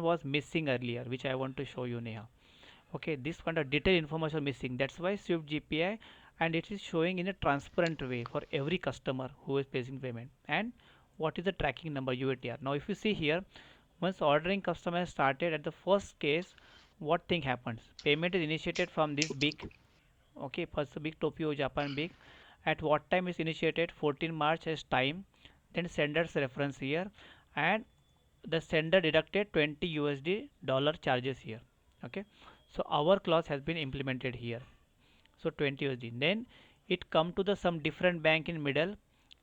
was missing earlier, which I want to show you, Neha. Okay, this kind of detailed information missing. That's why Swift GPI, and it is showing in a transparent way for every customer who is placing payment. And what is the tracking number UATR? Now, if you see here, once ordering customer started at the first case, what thing happens? Payment is initiated from this big, okay, first big Tokyo Japan big. At what time is initiated? 14 March as time. Then sender's reference here, and the sender deducted 20 USD dollar charges here. Okay, so our clause has been implemented here. So 20 USD. Then it come to the some different bank in middle.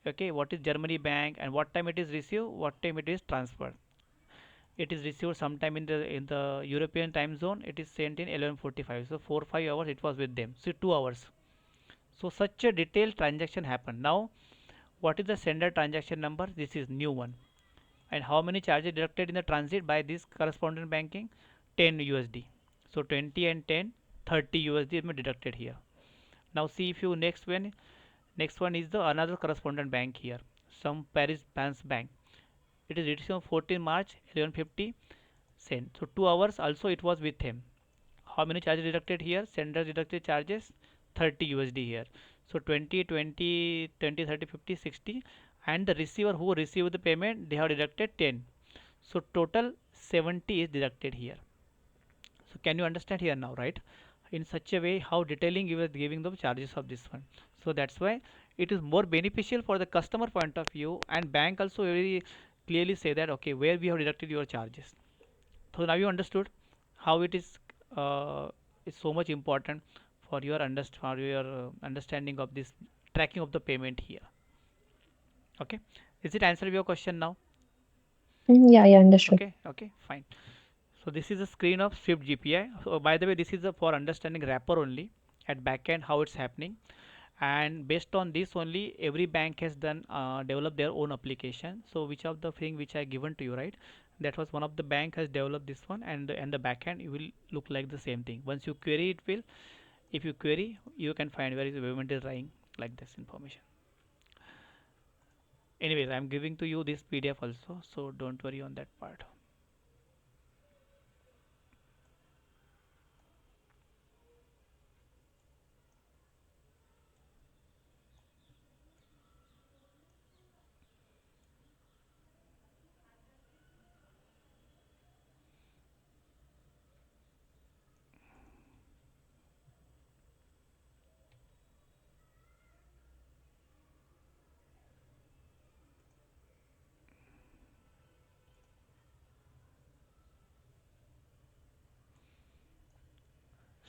Okay, what is Germany bank and what time it is received, what time it is transferred. It is received sometime in the European time zone. It is sent in 11:45. So 4 5 hours it was with them. So 2 hours. So such a detailed transaction happened. Now what is the sender transaction number? This is new one. And how many charges deducted in the transit by this correspondent banking? 10 USD. So 20 and 10, 30 USD is deducted here. Now see if you next one is the another correspondent bank here, some Paris France bank. It is written on 14 March 11:50 cent. So 2 hours also it was with him. How many charges deducted here? Sender deducted charges 30 USD here. So 20, 20, 20, 30, 50, 60, and the receiver who received the payment they have deducted 10. So total 70 is deducted here. So can you understand here now, right? In such a way how detailing you are giving the charges of this one. So that's why it is more beneficial for the customer point of view, and bank also very clearly say that okay where we have deducted your charges. So now you understood how it is so much important for your understanding of this tracking of the payment here. Okay, is it answer your question now? Yeah, yeah, understood. Okay, okay, fine. So this is a screen of Swift GPI. So by the way, this is for understanding wrapper only at backend how it's happening, and based on this only every bank has done developed their own application. So which of the thing which I given to you, right? That was one of the bank has developed this one, and the backend it will look like the same thing. Once you query it will, if you query you can find where is the payment is lying like this information. Anyways, I'm giving to you this PDF also, so don't worry on that part.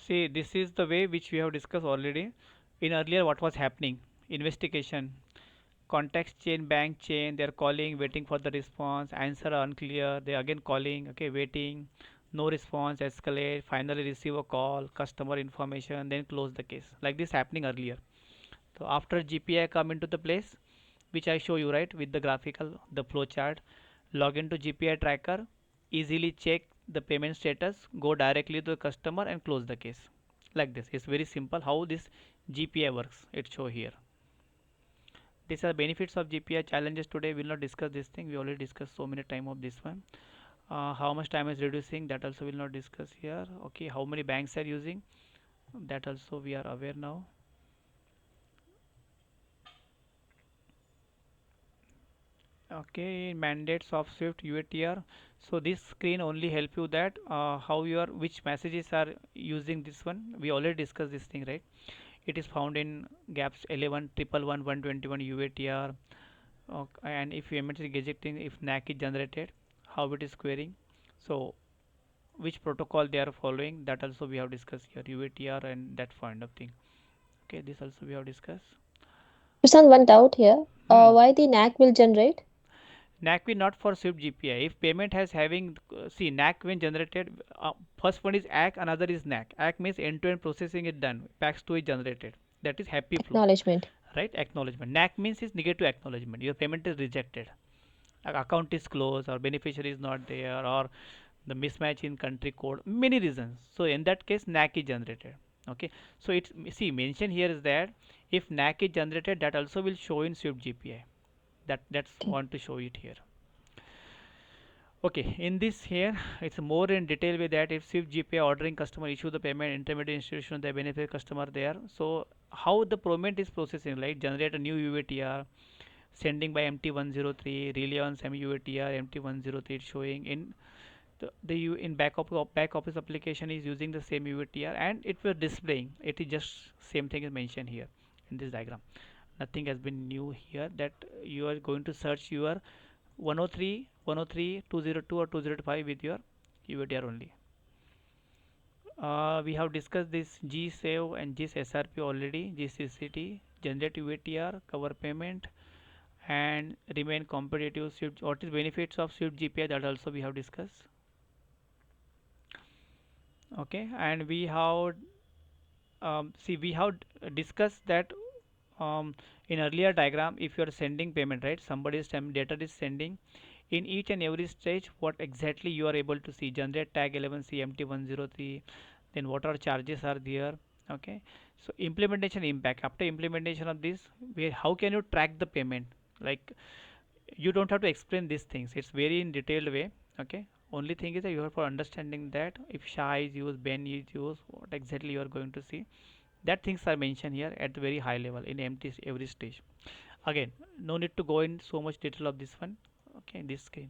See, this is the way which we have discussed already in earlier what was happening. Investigation, context chain, bank chain, they are calling, waiting for the response, answer unclear, they again calling, okay, waiting, no response, escalate, finally receive a call, customer information, then close the case. Like this happening earlier. So after GPI come into the place, which I show you right with the graphical, the flow chart, log into GPI tracker, easily check the payment status, go directly to the customer and close the case. Like this. It's very simple how this GPI works. It show here. These are benefits of GPI. Challenges today we will not discuss this thing. We already discussed so many time of this one. How much time is reducing, that also will not discuss here. Okay, how many banks are using, that also we are aware now. Okay, mandates of Swift UATR. So this screen only help you that how your which messages are using this one. We already discussed this thing, right? It is found in gaps 11 triple 121 UATR. Okay, and if you is gazetting, if NAC is generated, how it is querying. So which protocol they are following, that also we have discussed here, UATR and that kind of thing. Okay, this also we have discussed. Susan, one doubt here. Hmm. Why the NAC will generate? NAC not for Swift GPI. If payment has having see NAC when generated, first one is ACK, another is NAC. ACK means end-to-end processing is done. PAX2 is generated. That is happy flow, Acknowledgement. right? Acknowledgement. NAC means is negative acknowledgement. Your payment is rejected. Account is closed, or beneficiary is not there, or the mismatch in country code. Many reasons. So in that case, NAC is generated. Okay. So it's see mention here is that if NAC is generated, that also will show in Swift GPI. That's Okay. want to show it here. Okay, in this here, it's more in detail with that if Swift GPI ordering customer issue the payment intermediate institution the benefit customer there. So how the payment is processing, like generate a new UATR, sending by MT103, relay on semi UATR, MT103 showing in in back office application is using the same UATR and it will displaying. It is just same thing is mentioned here in this diagram. Nothing has been new here that you are going to search your 103, 103, 202 or 205 with your UATR only. We have discussed this G save and GIS SRP already, GCCT, generate UATR, cover payment, and remain competitive. Swift, what is benefits of Swift GPI that also we have discussed. Okay, and we have discussed that in earlier diagram if you are sending payment, right, somebody's data is sending in each and every stage what exactly you are able to see generate tag 11 CMT103, then what are charges are there. Okay, so implementation impact after implementation of this, how can you track the payment, like you don't have to explain these things, it's very in detailed way. Okay, only thing is that you have for understanding that if SHA is used, ben is used, what exactly you are going to see, that things are mentioned here at the very high level in empty every stage. Again, no need to go in so much detail of this one. Okay, this screen,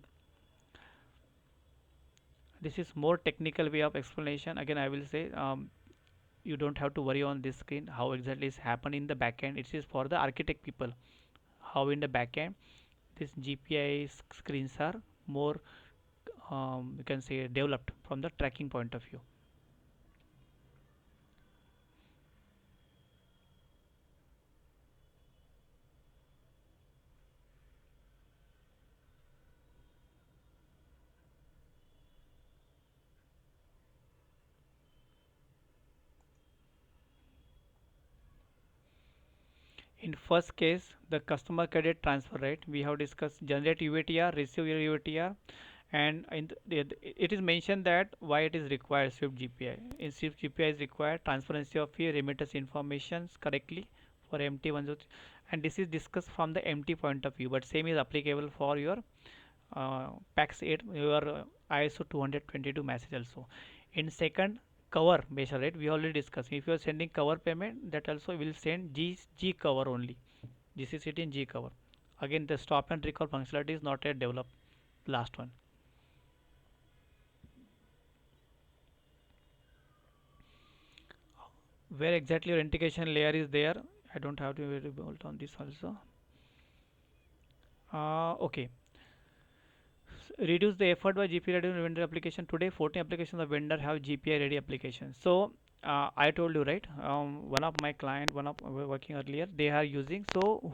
this is more technical way of explanation. Again, I will say you don't have to worry on this screen how exactly is happen in the backend. It is for the architect people how in the backend this GPI screens are more you can say developed from the tracking point of view. In first case, the customer credit transfer, right? We have discussed generate UATR, receive your UATR, and it is mentioned that why it is required Swift GPI. In Swift GPI is required transparency of your remittance information correctly for MT1, and this is discussed from the MT point of view, but same is applicable for your PAX 8, your ISO20022 message also. In second, cover measure, right? We already discussed. If you are sending cover payment, that also will send G cover only. GCCT and G cover. Again, the stop and recall functionality is not yet developed. Last one. Where exactly your integration layer is there? I don't have to worry about on this also. Okay. Reduce the effort by GPI ready vendor application. Today 14 applications of vendor have GPI ready applications. So I told you, right, one of my client, one of working earlier, they are using, so